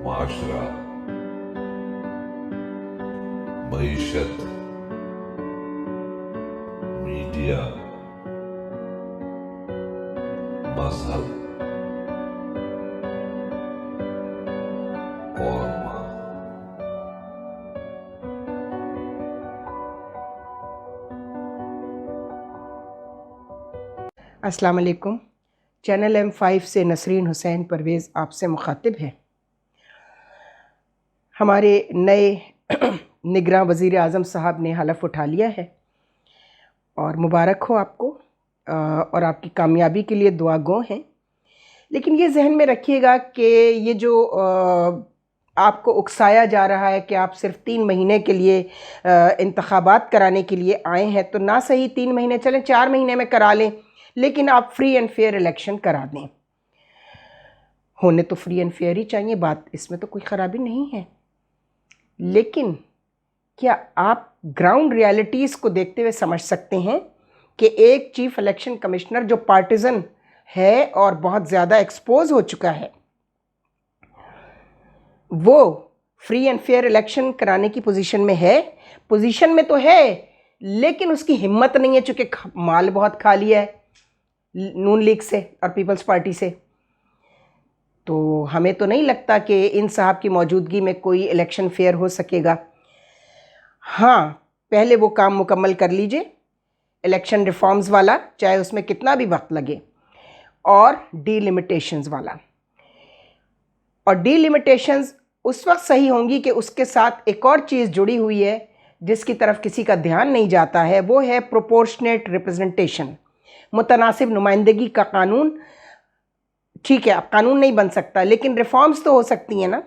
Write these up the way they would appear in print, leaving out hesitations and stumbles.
माशरा, मईशत, media, मजहब और मां। अस्सलाम वालेकुम। चैनल M5 से नसरीन हुसैन परवेज़ आपसे मुखातिब है। हमारे नए निगरां वज़ीर आज़म साहब ने हलफ उठा लिया है और मुबारक हो आपको और आपकी कामयाबी के लिए दुआ गो हैं। लेकिन ये जहन में रखिएगा कि ये जो आपको उकसाया जा रहा है कि आप सिर्फ 3 महीने के लिए इंतखाबात कराने के लिए आए हैं, तो ना सही 3 महीने चलें, 4 महीने में करा लें, लेकिन आप फ्री एंड फेयर इलेक्शन करा दें। होने तो फ्री एंड फेयर ही चाहिए, बात इसमें तो कोई ख़राबी नहीं है। लेकिन क्या आप ग्राउंड रियलिटीज़ को देखते हुए समझ सकते हैं कि एक चीफ इलेक्शन कमिश्नर जो पार्टिजन है और बहुत ज़्यादा एक्सपोज हो चुका है, वो फ्री एंड फेयर इलेक्शन कराने की पोजीशन में है? पोजीशन में तो है, लेकिन उसकी हिम्मत नहीं है, चूँकि माल बहुत खा लिया है नून लीग से और पीपल्स पार्टी से। तो हमें तो नहीं लगता कि इन साहब की मौजूदगी में कोई इलेक्शन फेयर हो सकेगा। हाँ, पहले वो काम मुकम्मल कर लीजिए, इलेक्शन रिफॉर्म्स वाला, चाहे उसमें कितना भी वक्त लगे, और डीलिमिटेशंस वाला। और डीलिमिटेशंस उस वक्त सही होंगी कि उसके साथ एक और चीज़ जुड़ी हुई है जिसकी तरफ किसी का ध्यान नहीं जाता है, वो है प्रोपोर्शनेट रिप्रेजेंटेशन, मुतनासिब नुमाइंदगी का कानून। ठीक है, अब कानून नहीं बन सकता, लेकिन रिफॉर्म्स तो हो सकती हैं ना।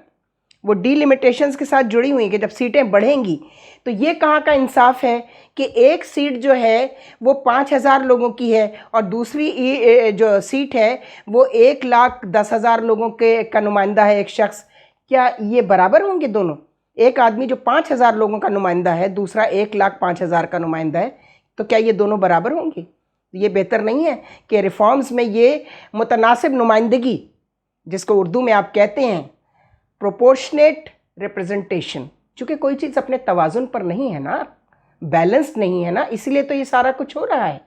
वो डीलिमिटेशंस के साथ जुड़ी हुई हैं कि जब सीटें बढ़ेंगी तो ये कहाँ का इंसाफ है कि एक सीट जो है वो 5,000 लोगों की है और दूसरी जो सीट है वो 1,10,000 लोगों के का नुमाइंदा है एक शख्स। क्या ये बराबर होंगे दोनों? एक आदमी जो 5,000 लोगों का नुमाइंदा है, दूसरा 1,05,000 का नुमाइंदा है, तो क्या ये दोनों बराबर होंगे? ये बेहतर नहीं है कि रिफॉर्म्स में ये मुतनासिब नुमाइंदगी, जिसको उर्दू में आप कहते हैं प्रोपोर्शनेट रिप्रेजेंटेशन, चूँकि कोई चीज़ अपने तवाज़ुन पर नहीं है ना, बैलेंस्ड नहीं है ना, इसलिए तो ये सारा कुछ हो रहा है।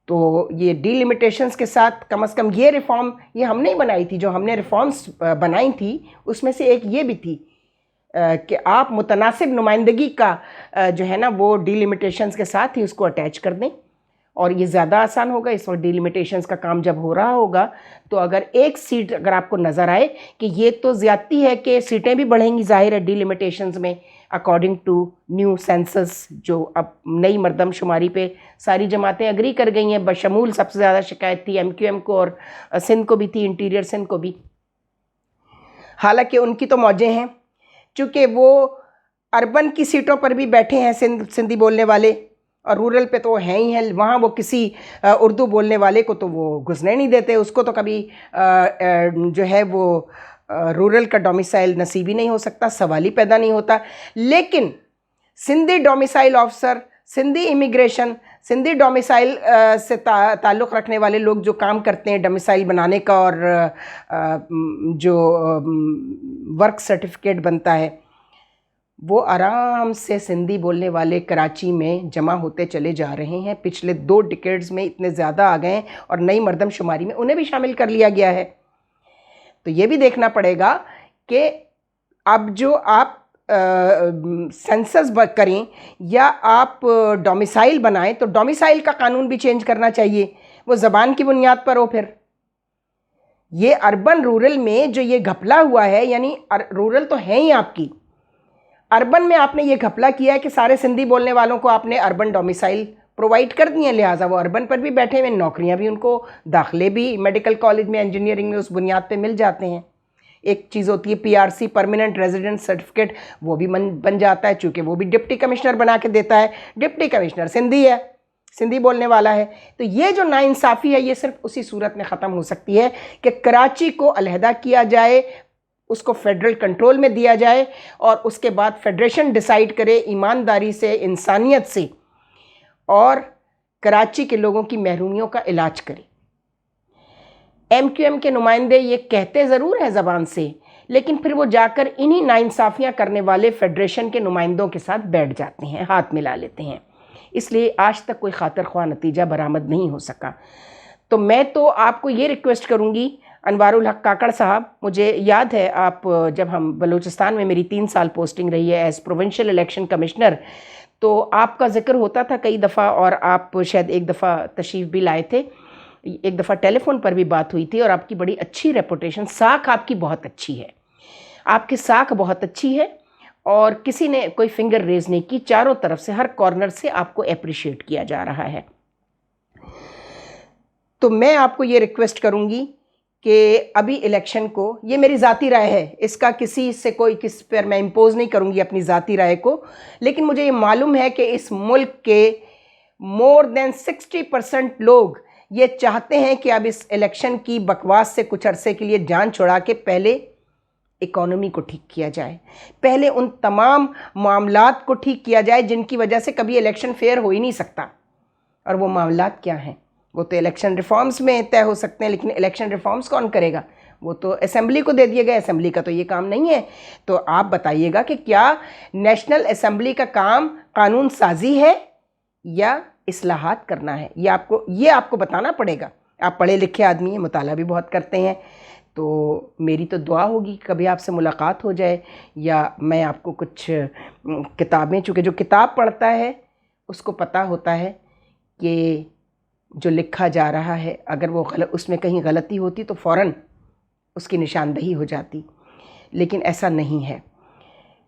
तो ये डीलिमिटेशंस के साथ कम से कम ये रिफॉर्म ये हमने ही बनाई थी। जो हमने रिफॉर्म्स बनाई थी उसमें से एक ये भी थी कि आप मुतनासिब नुमाइंदगी का जो है ना वो डीलिमिटेशंस के साथ ही उसको अटैच कर दें, और ये ज़्यादा आसान होगा। इस वक्त डीलिमिटेशंस का काम जब हो रहा होगा तो अगर एक सीट अगर आपको नज़र आए कि ये तो ज़्यादती है कि सीटें भी बढ़ेंगी, जाहिर है डीलिमिटेशंस में, अकॉर्डिंग टू न्यू सेंसस, जो अब नई मरदमशुमारी पे सारी जमातें एग्री कर गई हैं, बशमूल सबसे ज़्यादा शिकायत थी MQM को और सिंध को भी थी, इंटीरियर सिंध को भी। हालांकि उनकी तो मौजें हैं, चूँकि वो अर्बन की सीटों पर भी बैठे हैं सिंधी बोलने वाले, और रूरल पे तो हैं ही हैं। वहाँ वो किसी उर्दू बोलने वाले को तो वो घुसने नहीं देते, उसको तो कभी जो है वो रूरल का डोमिसाइल नसीब ही नहीं हो सकता, सवाल ही पैदा नहीं होता। लेकिन Sindhi domicile officer, Sindhi immigration, Sindhi domicile से ताल्लुक़ रखने वाले लोग जो काम करते हैं डोमिसाइल बनाने का, और जो वर्क सर्टिफिकेट बनता है, वो आराम से सिंधी बोलने वाले कराची में जमा होते चले जा रहे हैं। पिछले 2 डिकेड्स में इतने ज़्यादा आ गए हैं और नई मरदमशुमारी में उन्हें भी शामिल कर लिया गया है। तो ये भी देखना पड़ेगा कि अब जो आप सेंसस करें या आप डोमिसाइल बनाएं, तो डोमिसाइल का कानून भी चेंज करना चाहिए, वो ज़बान की बुनियाद पर हो। फिर ये अर्बन रूरल में जो ये घपला हुआ है, यानी रूरल तो है ही आपकी, अर्बन में आपने ये घपला किया है कि सारे सिंधी बोलने वालों को आपने अर्बन डोमिसाइल प्रोवाइड कर दिए, लिहाजा वो अर्बन पर भी बैठे हुए, नौकरियां भी उनको, दाखिले भी मेडिकल कॉलेज में, इंजीनियरिंग में उस बुनियाद पे मिल जाते हैं। एक चीज़ होती है PRC, परमानेंट रेजिडेंट सर्टिफिकेट, वो भी बन जाता है, चूँकि वो भी डिप्टी कमिश्नर बना के देता है। डिप्टी कमिश्नर सिंधी है, सिंधी बोलने वाला है। तो ये जो नाइंसाफ़ी है ये सिर्फ उसी सूरत में ख़त्म हो सकती है कि कराची को अलहदा किया जाए, उसको फेडरल कंट्रोल में दिया जाए, और उसके बाद फेडरेशन डिसाइड करे ईमानदारी से, इंसानियत से, और कराची के लोगों की महरूमियों का इलाज करे। MQM के नुमाइंदे ये कहते ज़रूर हैं ज़बान से, लेकिन फिर वो जाकर इन्हीं नाइंसाफ़ियाँ करने वाले फेडरेशन के नुमाइंदों के साथ बैठ जाते हैं, हाथ मिला लेते हैं। इसलिए आज तक कोई खातिर ख्वाह नतीजा बरामद नहीं हो सका। तो मैं तो आपको ये रिक्वेस्ट करूँगी, अनवारुल हक काकड़ साहब, मुझे याद है आप जब हम बलूचिस्तान में मेरी 3 साल पोस्टिंग रही है एज़ प्रोविंशियल इलेक्शन कमिश्नर, तो आपका ज़िक्र होता था कई दफ़ा, और आप शायद एक दफ़ा तशरीफ़ भी लाए थे, एक दफ़ा टेलीफोन पर भी बात हुई थी, और आपकी बड़ी अच्छी रेपुटेशन, साख आपकी बहुत अच्छी है, आपकी साख बहुत अच्छी है, और किसी ने कोई फिंगर रेज नहीं की, चारों तरफ से हर कॉर्नर से आपको अप्रिशिएट किया जा रहा है। तो मैं आपको ये रिक्वेस्ट करूँगी कि अभी इलेक्शन को, ये मेरी ज़ाती राय है, इसका किसी से कोई किस पर मैं इम्पोज़ नहीं करूँगी अपनी ज़ाती राय को, लेकिन मुझे ये मालूम है कि इस मुल्क के मोर देन 60% लोग ये चाहते हैं कि अब इस इलेक्शन की बकवास से कुछ अरसे के लिए जान छुड़ा के पहले इकोनॉमी को ठीक किया जाए, पहले उन तमाम मामलात को ठीक किया जाए जिनकी वजह से कभी इलेक्शन फेयर हो ही नहीं सकता। और वो मामलात क्या हैं? वो तो इलेक्शन रिफॉर्म्स में तय हो सकते हैं, लेकिन इलेक्शन रिफॉर्म्स कौन करेगा? वो तो असेंबली को दे दिए गए, असेंबली का तो ये काम नहीं है। तो आप बताइएगा कि क्या नेशनल असेंबली का काम कानून साजी है या इस्लाहात करना है? ये आपको बताना पड़ेगा। आप पढ़े लिखे आदमी हैं, मुताला भी बहुत करते हैं, तो मेरी तो दुआ होगी कभी आपसे मुलाकात हो जाए, या मैं आपको कुछ किताबें, चूँकि जो किताब पढ़ता है उसको पता होता है कि जो लिखा जा रहा है, अगर वो उसमें कहीं गलती होती तो फ़ौरन उसकी निशानदही हो जाती, लेकिन ऐसा नहीं है।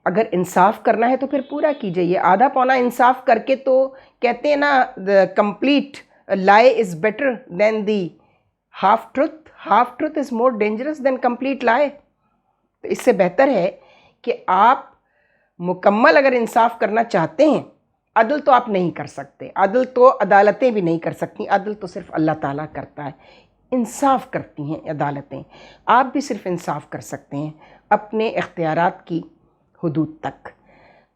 अगर इंसाफ करना है तो फिर पूरा कीजिए। ये आधा पौना इंसाफ करके तो कहते हैं ना, the complete lie is better than the half truth is more dangerous than complete lie. तो इससे बेहतर है कि आप मुकम्मल अगर इंसाफ करना चाहते हैं, अदल तो आप नहीं कर सकते, अदल तो अदालतें भी नहीं कर सकती, अदल तो सिर्फ अल्लाह ताला करता है, इंसाफ करती हैं अदालतें। आप भी सिर्फ इंसाफ कर सकते हैं अपने इख्तियारात की हुदूद तक।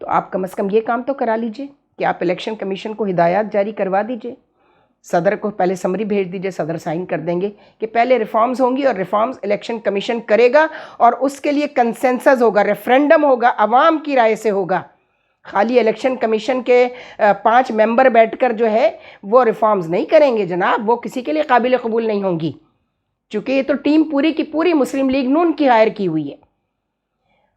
तो आप कम से कम ये काम तो करा लीजिए कि आप इलेक्शन कमीशन को हिदायत जारी करवा दीजिए, सदर को पहले समरी भेज दीजिए, सदर साइन कर देंगे कि पहले रिफॉर्म्स होंगी और रिफॉर्म्स इलेक्शन कमीशन करेगा, और उसके लिए कंसेंसस होगा, रेफरेंडम होगा, आवाम की राय से होगा। खाली इलेक्शन कमीशन के 5 मेंबर बैठकर जो है वो रिफॉर्म्स नहीं करेंगे जनाब, वो किसी के लिए काबिल कबूल नहीं होंगी, क्योंकि ये तो टीम पूरी की पूरी मुस्लिम लीग नून की हायर की हुई है,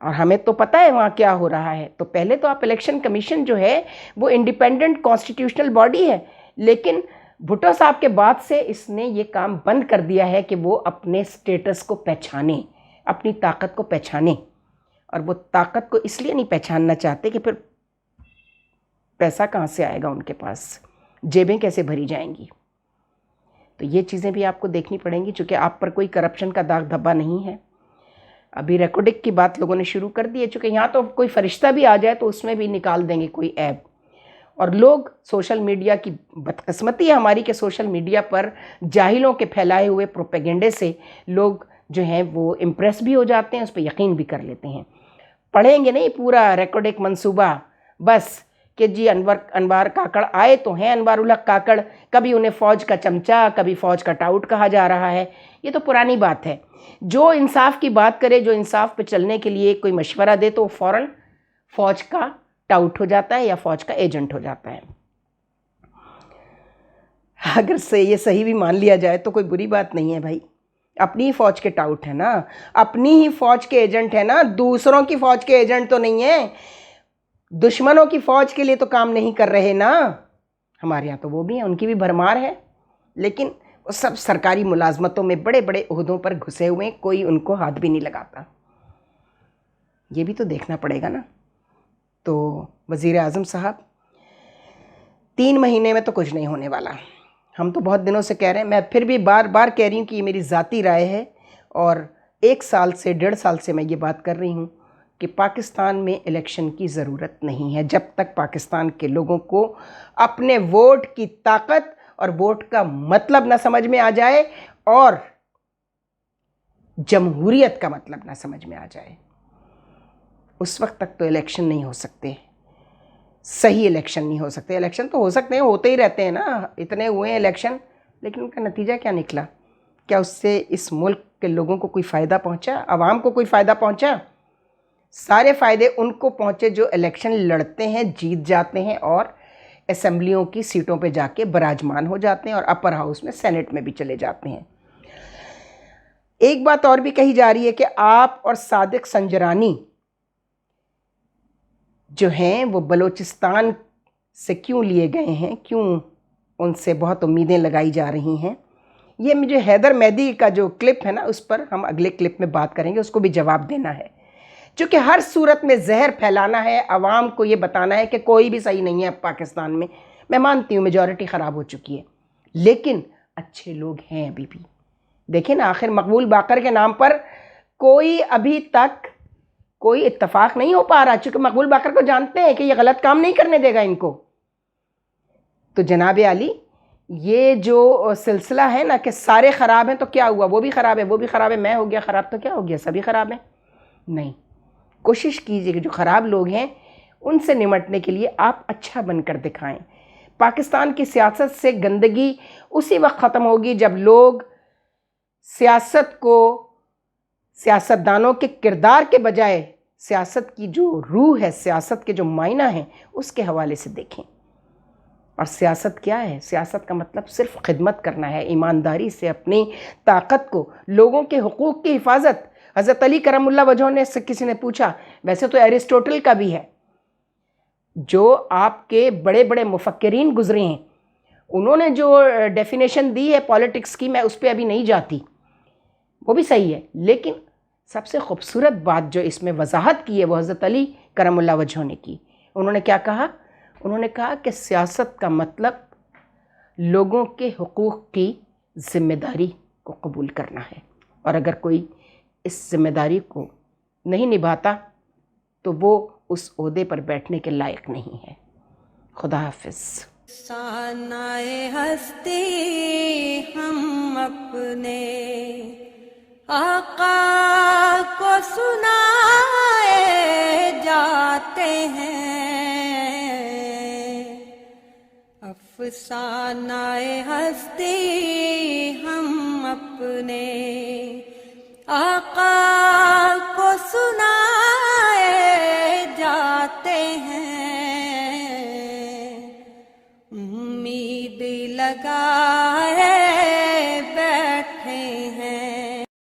और हमें तो पता है वहाँ क्या हो रहा है। तो पहले तो आप इलेक्शन कमीशन जो है वो इंडिपेंडेंट कॉन्स्टिट्यूशनल बॉडी है, लेकिन भुट्टो साहब के बाद से इसने ये काम बंद कर दिया है कि वो अपने स्टेटस को पहचाने, अपनी ताकत को पहचाने, और वो ताकत को इसलिए नहीं पहचानना चाहते कि फिर पैसा कहाँ से आएगा उनके पास, जेबें कैसे भरी जाएंगी। तो ये चीज़ें भी आपको देखनी पड़ेंगी, चूँकि आप पर कोई करप्शन का दाग धब्बा नहीं है। अभी रिकॉर्डिंग की बात लोगों ने शुरू कर दी है, चूँकि यहाँ तो कोई फरिश्ता भी आ जाए तो उसमें भी निकाल देंगे कोई ऐब। और लोग सोशल मीडिया की बदकिस्मती है हमारी कि सोशल मीडिया पर जाहिलों के फैलाए हुए प्रोपेगेंडे से लोग जो हैं वो इम्प्रेस भी हो जाते हैं, उस पर यकीन भी कर लेते हैं। पढ़ेंगे नहीं पूरा रिकॉर्डिंग मंसूबा, बस कि जी अनवार काकड़ आए तो हैं अनवारुल हक काकड़, कभी उन्हें फ़ौज का चमचा, कभी फ़ौज का टाउट कहा जा रहा है। ये तो पुरानी बात है। जो इंसाफ की बात करे, जो इंसाफ पे चलने के लिए कोई मशवरा दे, तो फ़ौरन फ़ौज का टाउट हो जाता है या फ़ौज का एजेंट हो जाता है। अगर से ये सही भी मान लिया जाए तो कोई बुरी बात नहीं है भाई, अपनी ही फ़ौज के टाउट है ना, अपनी ही फ़ौज के एजेंट है ना, दूसरों की फ़ौज के एजेंट तो नहीं है। दुश्मनों की फ़ौज के लिए तो काम नहीं कर रहे ना। हमारे यहाँ तो वो भी हैं, उनकी भी भरमार है, लेकिन वो सब सरकारी मुलाजमतों में बड़े बड़े ओहदों पर घुसे हुए, कोई उनको हाथ भी नहीं लगाता। ये भी तो देखना पड़ेगा ना। तो वज़ीर आज़म साहब, 3 महीने में तो कुछ नहीं होने वाला। हम तो बहुत दिनों से कह रहे हैं, मैं फिर भी बार बार कह रही हूँ कि ये मेरी ज़ाती राय है, और 1 साल से 1.5 साल से मैं ये बात कर रही हूँ कि पाकिस्तान में इलेक्शन की ज़रूरत नहीं है जब तक पाकिस्तान के लोगों को अपने वोट की ताकत और वोट का मतलब ना समझ में आ जाए, और जमहूरियत का मतलब ना समझ में आ जाए। उस वक्त तक तो इलेक्शन नहीं हो सकते, सही इलेक्शन नहीं हो सकते। इलेक्शन तो हो सकते हैं, होते ही रहते हैं ना, इतने हुए हैं इलेक्शन, लेकिन उनका नतीजा क्या निकला? क्या उससे इस मुल्क कि लोगों को कोई फ़ायदा पहुंचा, आवाम को कोई फ़ायदा पहुंचा? सारे फ़ायदे उनको पहुंचे जो इलेक्शन लड़ते हैं, जीत जाते हैं और असेंबलियों की सीटों पे जाके विराजमान हो जाते हैं और अपर हाउस में, सेनेट में भी चले जाते हैं। एक बात और भी कही जा रही है कि आप और सादिक संजरानी जो हैं वो बलूचिस्तान से क्यों लिए गए हैं, क्यों उनसे बहुत उम्मीदें लगाई जा रही हैं। ये मुझे हैदर मेहदी का जो क्लिप है ना, उस पर हम अगले क्लिप में बात करेंगे, उसको भी जवाब देना है। क्योंकि हर सूरत में जहर फैलाना है, आवाम को ये बताना है कि कोई भी सही नहीं है पाकिस्तान में। मैं मानती हूँ मेजॉरिटी ख़राब हो चुकी है, लेकिन अच्छे लोग हैं अभी भी। देखिए ना, आखिर मकबूल बाकर के नाम पर कोई अभी तक कोई इत्तफाक नहीं हो पा रहा, चूँकि मकबूल बाकर को जानते हैं कि ये गलत काम नहीं करने देगा इनको। तो जनाब आली, ये जो सिलसिला है ना कि सारे ख़राब हैं तो क्या हुआ, वो भी ख़राब है, वो भी ख़राब है, मैं हो गया ख़राब तो क्या हो गया, सभी ख़राब हैं? नहीं, कोशिश कीजिए कि जो ख़राब लोग हैं उनसे निमटने के लिए आप अच्छा बनकर दिखाएं। पाकिस्तान की सियासत से गंदगी उसी वक्त ख़त्म होगी जब लोग सियासत को सियासतदानों के किरदार के बजाय सियासत की जो रूह है, सियासत के जो मायना है, उसके हवाले से देखें। और सियासत क्या है? सियासत का मतलब सिर्फ खिदमत करना है, ईमानदारी से अपनी ताकत को, लोगों के हुकूक की हिफाजत। हज़रत अली करमुल्लाह वजह ने से किसी ने पूछा, वैसे तो एरिस्टोटल का भी है, जो आपके बड़े बड़े मुफक्किरीन गुजरे हैं, उन्होंने जो डेफिनेशन दी है पॉलिटिक्स की, मैं उस पर अभी नहीं जाती, वो भी सही है, लेकिन सबसे खूबसूरत बात जो इसमें वजाहत की है वो हज़रत अली करमुल्लाह वजह ने की। उन्होंने क्या कहा? उन्होंने कहा कि सियासत का मतलब लोगों के हुकूक की ज़िम्मेदारी को कबूल करना है, और अगर कोई इस ज़िम्मेदारी को नहीं निभाता तो वो उस ओहदे पर बैठने के लायक नहीं है। खुदा हाफिज़। सानाए हस्ती हम अपने आका को सुनाए जाते हैं, अफसानाए हस्ती हम अपने आका को सुनाए जाते हैं। उम्मीद लगाए